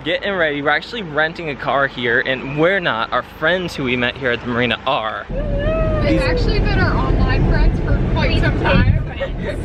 getting ready. We're actually renting a car here, and we're not. Our friends who we met here at the marina are. They've actually been our online friends for quite some time.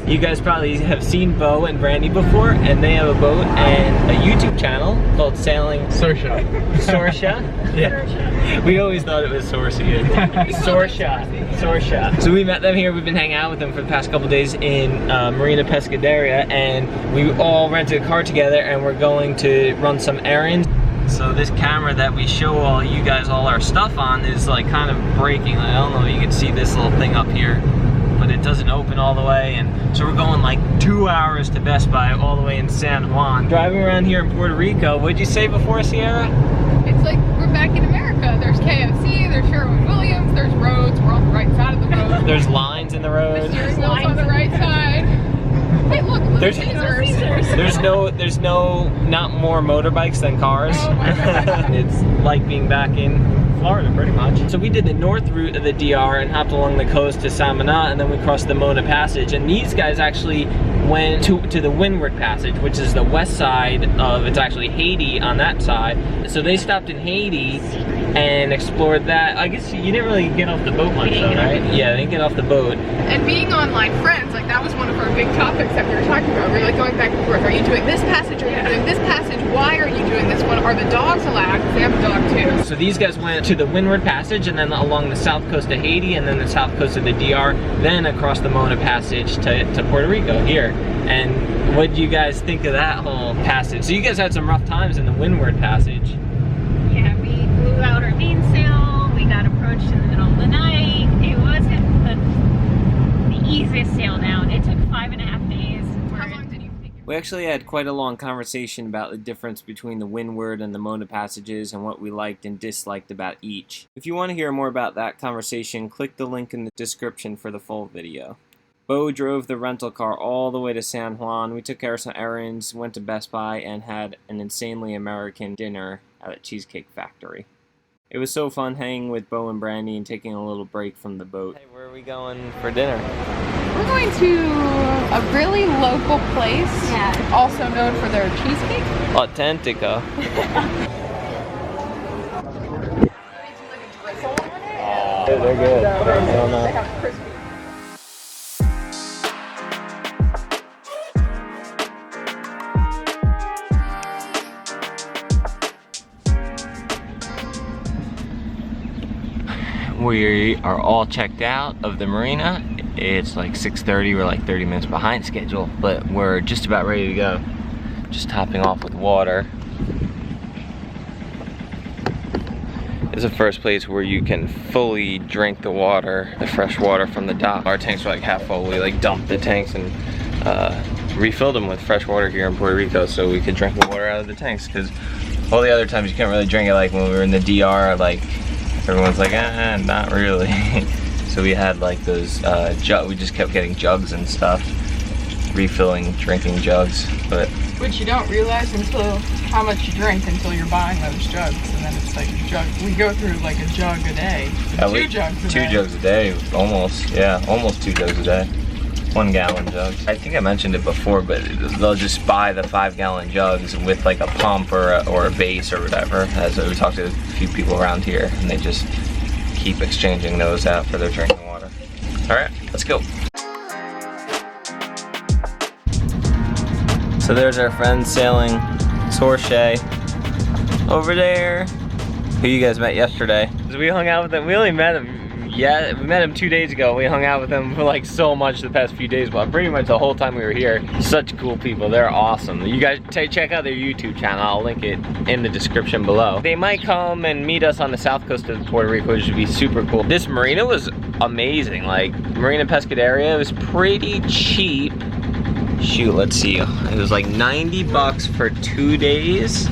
You guys probably have seen Bo and Brandy before, and they have a boat and a YouTube channel called Sailing Sorsha. Sorsha? Yeah. We always thought it was Sorsha. Sorsha. Sorsha. So we met them here. We've been hanging out with them for the past couple days in Marina Pescetarian, and we all rented a car together, and we're going to run some errands. So this camera that we show all you guys all our stuff on is like kind of breaking. I don't know if you can see this little thing up here, but it doesn't open all the way, and so we're going like 2 hours to Best Buy all the way in San Juan. Driving around here in Puerto Rico, what'd you say before, Sierra? It's like we're back in America. There's KFC, there's Sherwin-Williams, there's roads, we're on the right side of the road. There's lines in the road. The steering wheel's on the right side. Hey look, There's Caesars. there's no not more motorbikes than cars. Oh my God. It's like being back in Florida pretty much. So we did the north route of the DR and hopped along the coast to Samaná, and then we crossed the Mona Passage, and these guys actually went to the Windward Passage, which is the west side of, it's actually Haiti on that side. So they stopped in Haiti and explored that. I guess you didn't really get off the boat much though, right? Yeah, they didn't get off the boat. And being online friends, like that was one of our big topics that we were talking about. We were like going back and forth. Are you doing this passage? Are you doing this passage? Why are you doing this one? Are the dogs allowed? Because they have a dog too. So these guys went to the Windward Passage, and then along the south coast of Haiti, and then the south coast of the DR, then across the Mona Passage to Puerto Rico here. And what did you guys think of that whole passage? So you guys had some rough times in the Windward Passage. Yeah, we blew out our mainsail. We got approached in the middle of the night. It wasn't the easiest sail down. It took 5.5 days. How long did you think? We actually had quite a long conversation about the difference between the Windward and the Mona Passages and what we liked and disliked about each. If you want to hear more about that conversation, click the link in the description for the full video. Bo drove the rental car all the way to San Juan. We took care of some errands, went to Best Buy, and had an insanely American dinner at a Cheesecake Factory. It was so fun hanging with Bo and Brandy and taking a little break from the boat. Hey, where are we going for dinner? We're going to a really local place, also known for their cheesecake. Authentica. They're good. I don't know. They have crispy. We are all checked out of the marina. It's like 6:30, we're like 30 minutes behind schedule, but we're just about ready to go. Just topping off with water. It's the first place where you can fully drink the water, the fresh water from the dock. Our tanks were like half full. We like dumped the tanks and refilled them with fresh water here in Puerto Rico so we could drink the water out of the tanks, because all the other times you can't really drink it, like when we were in the DR, like everyone's like, not really. So we had like those we just kept getting jugs and stuff, refilling drinking jugs. But Which you don't realize until how much you drink until you're buying those jugs, and then it's like a jug. We go through like a jug a day. Two jugs a day. 2 jugs a day, almost. Yeah, almost 2 jugs a day. 1 gallon jugs. I think I mentioned it before, but they'll just buy the 5-gallon jugs with like a pump or a base or whatever. As we talked to a few people around here, and they just keep exchanging those out for their drinking water. All right, let's go. So there's our friend sailing Sorsha over there, who you guys met yesterday. So we hung out with him. We only met him. Yeah, we met him 2 days ago. We hung out with them for like so much the past few days, but pretty much the whole time we were here. Such cool people, they're awesome. You guys check out their YouTube channel. I'll link it in the description below. They might come and meet us on the south coast of Puerto Rico, which would be super cool. This marina was amazing. Like Marina Pescetarian, it was pretty cheap. Shoot, let's see. It was like 90 bucks for 2 days.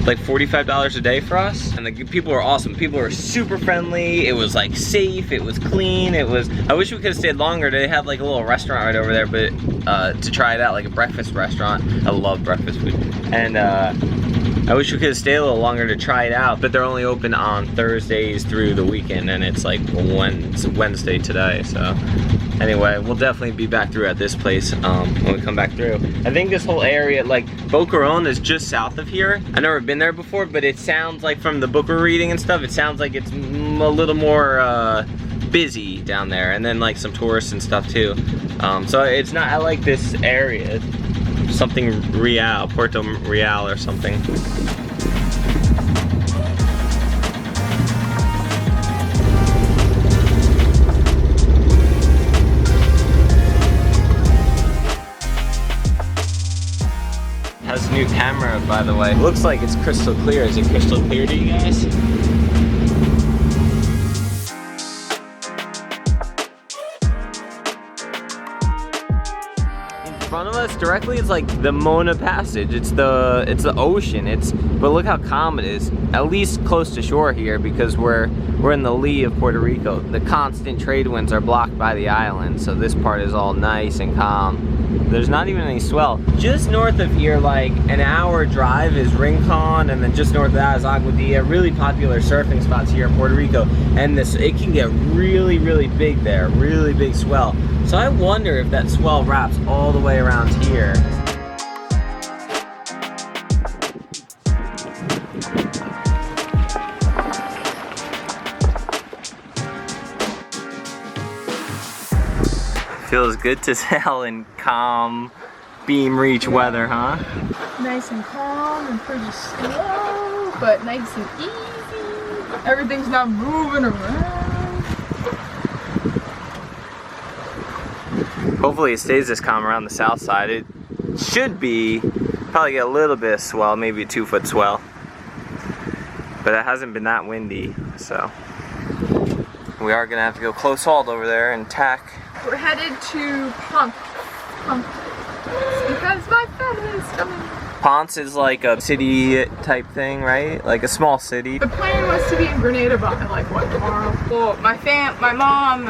Like $45 a day for us, and the people were awesome. People were super friendly. It was like safe. It was clean. It was. I wish we could have stayed longer. They had like a little restaurant right over there, but to try it out, like a breakfast restaurant. I love breakfast food, and I wish we could have stayed a little longer to try it out, but they're only open on Thursdays through the weekend, and it's like Wednesday today, so. Anyway, we'll definitely be back through at this place when we come back through. I think this whole area, like Boca Raton is just south of here. I've never been there before, but it sounds like from the book we're reading and stuff, it sounds like it's a little more busy down there, and then like some tourists and stuff too. So it's not, I like this area. Something Real, Puerto Real or something. Has a new camera, by the way. Looks like it's crystal clear. Is it crystal clear to you guys? In front of us directly is like the Mona Passage. It's the ocean. But look how calm it is. At least close to shore here, because we're in the lee of Puerto Rico. The constant trade winds are blocked by the island, so this part is all nice and calm. There's not even any swell. Just north of here, like an hour drive, is Rincon, and then just north of that is Aguadilla. Really popular surfing spots here in Puerto Rico. And it can get really, really big there. Really big swell. So I wonder if that swell wraps all the way around here. Feels good to sail in calm beam reach weather, huh? Nice and calm and pretty slow, but nice and easy. Everything's not moving around. Hopefully it stays this calm around the south side. It should be, probably get a little bit of swell, maybe a 2-foot swell. But it hasn't been that windy, so. We are gonna have to go close hauled over there and tack. We're headed to Ponce because my family is coming. Ponce is like a city type thing, right? Like a small city. The plan was to be in Grenada by like what, tomorrow? Well, my mom,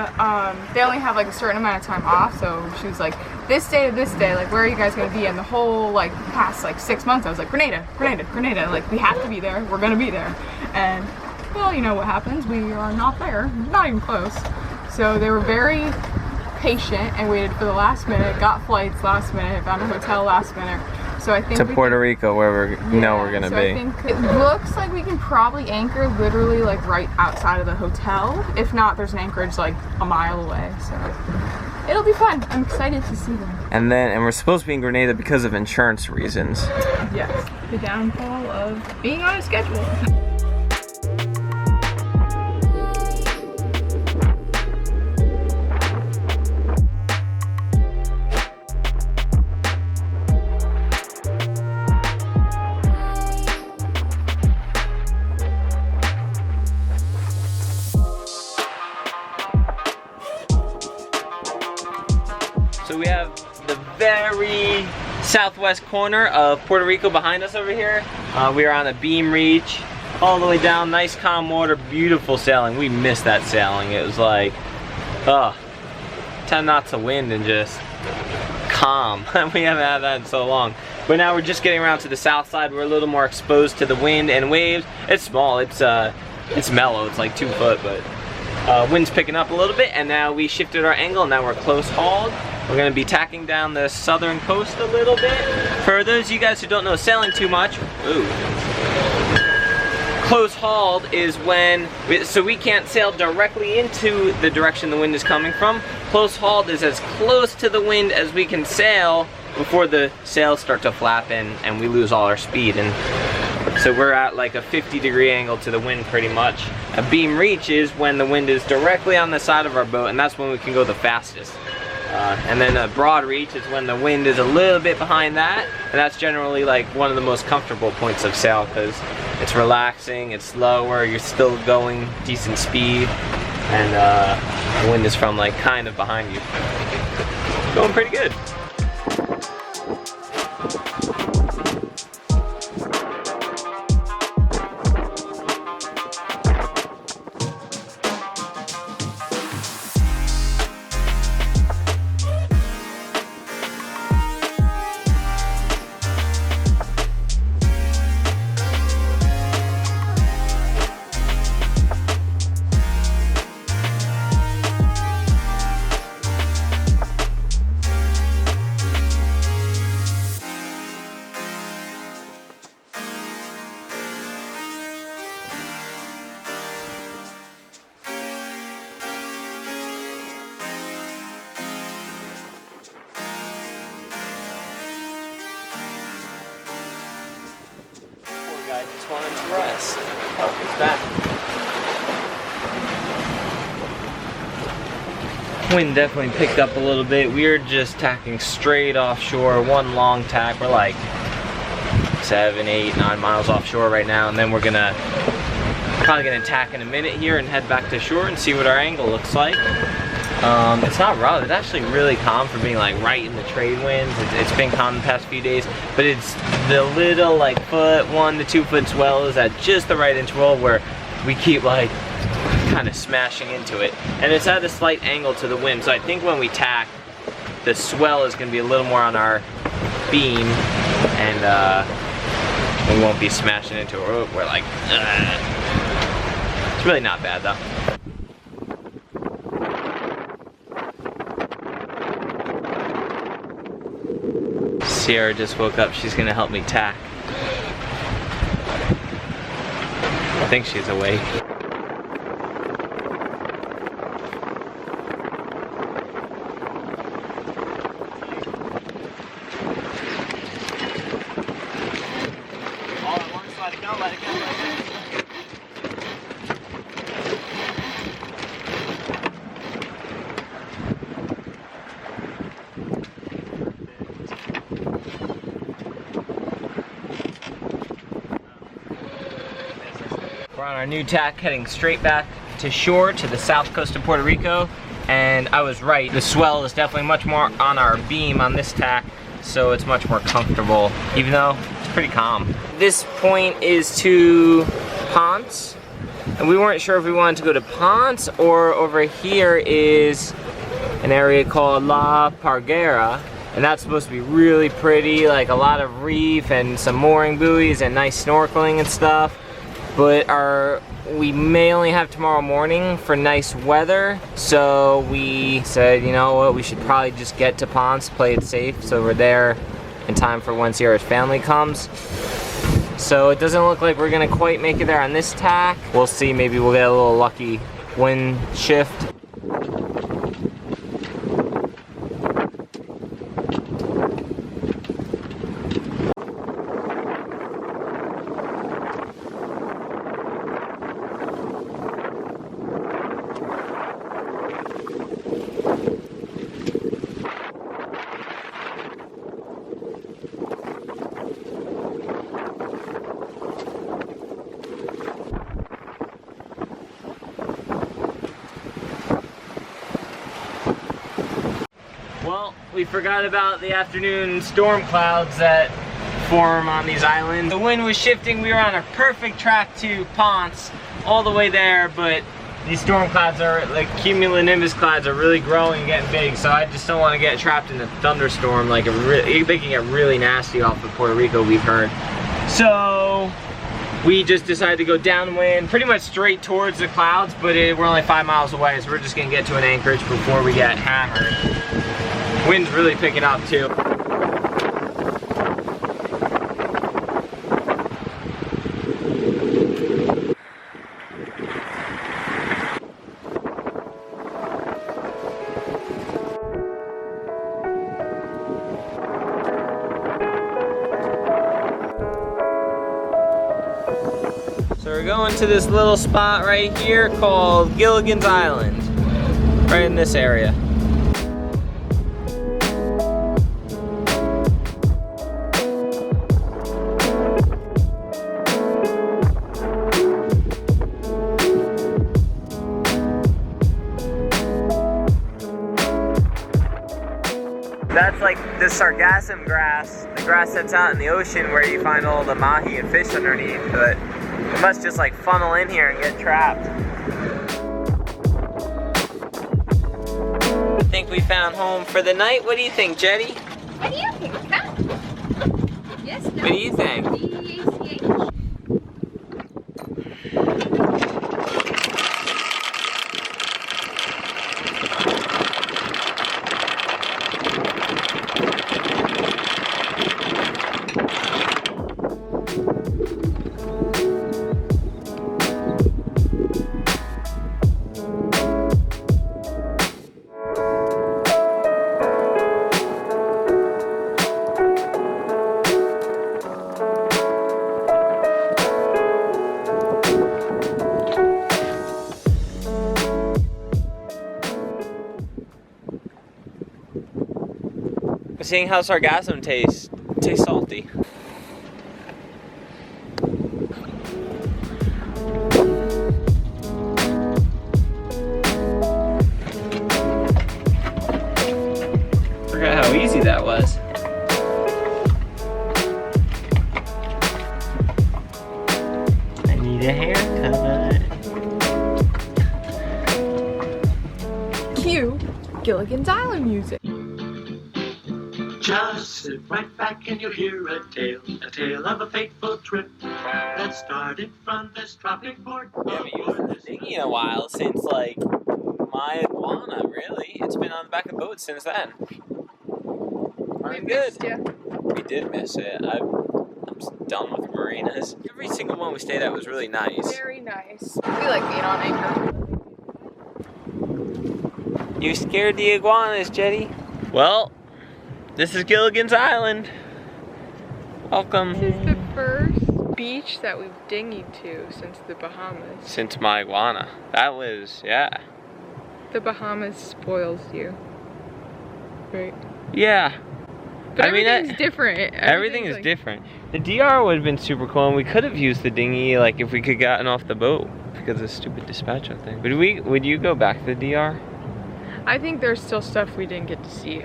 they only have like a certain amount of time off, so she was like, this day to this day, like where are you guys gonna be? And the whole like past like 6 months, I was like, Grenada, Grenada, Grenada. Like we have to be there. We're gonna be there. And well, you know what happens? We are not there. Not even close. So they were very patient and waited for the last minute, got flights last minute, found a hotel last minute. So I think to Puerto Rico, where we know we're gonna be. I think it looks like we can probably anchor literally like right outside of the hotel. If not, there's an anchorage like a mile away. So it'll be fun. I'm excited to see them. And we're supposed to be in Grenada because of insurance reasons. Yes, the downfall of being on a schedule. So we have the very southwest corner of Puerto Rico behind us over here. We are on a beam reach, all the way down, nice calm water, beautiful sailing. We missed that sailing. It was like, 10 knots of wind and just calm. We haven't had that in so long. But now we're just getting around to the south side. We're a little more exposed to the wind and waves. It's small, it's mellow, it's like 2 foot, but wind's picking up a little bit, and now we shifted our angle, and now we're close hauled. We're gonna be tacking down the southern coast a little bit. For those of you guys who don't know sailing too much, close hauled is when, so we can't sail directly into the direction the wind is coming from. Close hauled is as close to the wind as we can sail before the sails start to flap and we lose all our speed. And so we're at like a 50-degree angle to the wind pretty much. A beam reach is when the wind is directly on the side of our boat, and that's when we can go the fastest. And then a broad reach is when the wind is a little bit behind that, and that's generally like one of the most comfortable points of sail because it's relaxing, it's slower, you're still going decent speed, and the wind is from like kind of behind you. Going pretty good. just wanted to rest. Oh, he's back. Wind definitely picked up a little bit. We are just tacking straight offshore, one long tack. We're like 7, 8, 9 miles offshore right now, and then we're probably gonna tack in a minute here and head back to shore and see what our angle looks like. It's not rough, it's actually really calm for being like right in the trade winds. It's been calm the past few days, but it's the little like 1 to 2 foot swells at just the right interval where we keep like kind of smashing into it. And it's at a slight angle to the wind, so I think when we tack, the swell is gonna be a little more on our beam, and we won't be smashing into it. We're like, it's really not bad though. Sierra just woke up. She's gonna help me tack. I think she's awake. All at once, let it go, let it go, let it go. We're on our new tack heading straight back to shore to the south coast of Puerto Rico, and I was right. The swell is definitely much more on our beam on this tack, so it's much more comfortable, even though it's pretty calm. This point is to Ponce, and we weren't sure if we wanted to go to Ponce or over here is an area called La Parguera, and that's supposed to be really pretty, like a lot of reef and some mooring buoys and nice snorkeling and stuff. But we may only have tomorrow morning for nice weather, so we said, you know what, we should probably just get to Ponce, play it safe, so we're there in time for when Sierra's family comes. So it doesn't look like we're gonna quite make it there on this tack. We'll see, maybe we'll get a little lucky wind shift. Well, we forgot about the afternoon storm clouds that form on these islands. The wind was shifting, we were on a perfect track to Ponce, all the way there, but these storm clouds like cumulonimbus clouds are really growing and getting big, so I just don't want to get trapped in a thunderstorm. Like they can get really nasty off of Puerto Rico, we've heard. So we just decided to go downwind, pretty much straight towards the clouds, but we're only 5 miles away, so we're just gonna get to an anchorage before we get hammered. Wind's really picking up too. So we're going to this little spot right here called Gilligan's Island, right in this area. That's like the sargassum grass, the grass that's out in the ocean where you find all the mahi and fish underneath, but it must just like funnel in here and get trapped. I think we found home for the night. What do you think, Jetty? What do you think? Yes, no. What do you think? seeing how sargassum tastes salty. Forgot how easy that was. I need a haircut. Cue Gilligan's Island music. Just sit right back and you'll hear a tale of a fateful trip that started from this tropic port. We haven't used the dinghy in a while since like my iguana, really. It's been on the back of the boat since then. Pretty good. We did miss it. I'm done with marinas. Every single one we stayed at was really nice. Very nice. We like being on anchor. You scared the iguanas, Jetty? Well, this is Gilligan's Island. Welcome. This is the first beach that we've dinghied to since the Bahamas. Since my iguana. That was, yeah. The Bahamas spoils you. Right. Yeah. But I mean, everything's different. Everything is like, different. The DR would have been super cool, and we could have used the dinghy like if we could gotten off the boat because of the stupid dispatcho thing. Would you go back to the DR? I think there's still stuff we didn't get to see.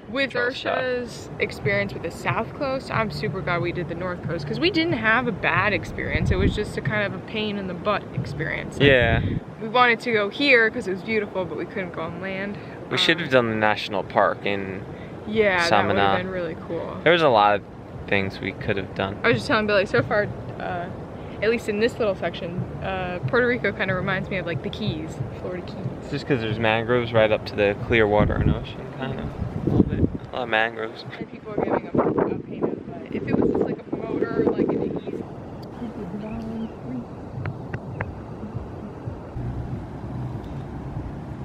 With Ursula's experience with the South Coast, I'm super glad we did the North Coast because we didn't have a bad experience. It was just a kind of a pain in the butt experience. Like, yeah. We wanted to go here because it was beautiful, but we couldn't go on land. We should have done the national park in Yeah, that would Samana. have been really cool. There was a lot of things we could have done. I was just telling Billy, so far, at least in this little section, Puerto Rico kind of reminds me of like the Keys, Florida Keys. It's just because there's mangroves right up to the clear water and ocean, kind of. A little bit. A lot of mangroves. And people are giving a pain in the butt. If it was just like a motor, like in the east.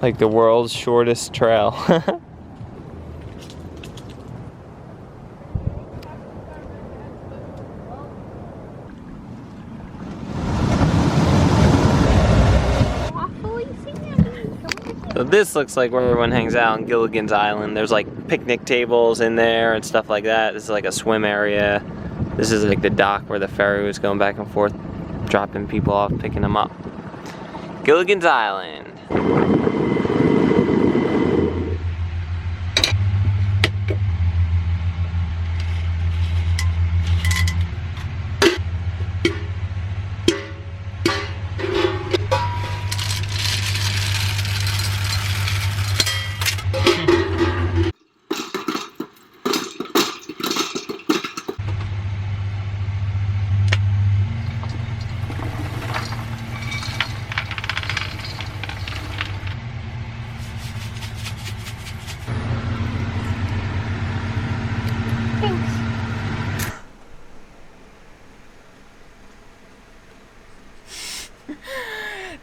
Like the world's shortest trail. So this looks like where everyone hangs out on Gilligan's Island. There's like picnic tables in there and stuff like that. This is like a swim area. This is like the dock where the ferry was going back and forth, dropping people off, picking them up. Gilligan's Island.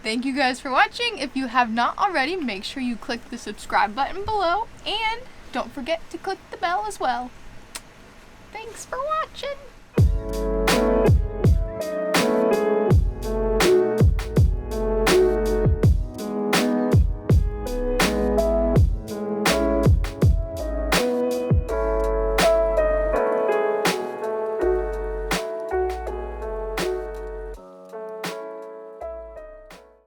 Thank you guys for watching. If you have not already, make sure you click the subscribe button below and don't forget to click the bell as well. Thanks for watching.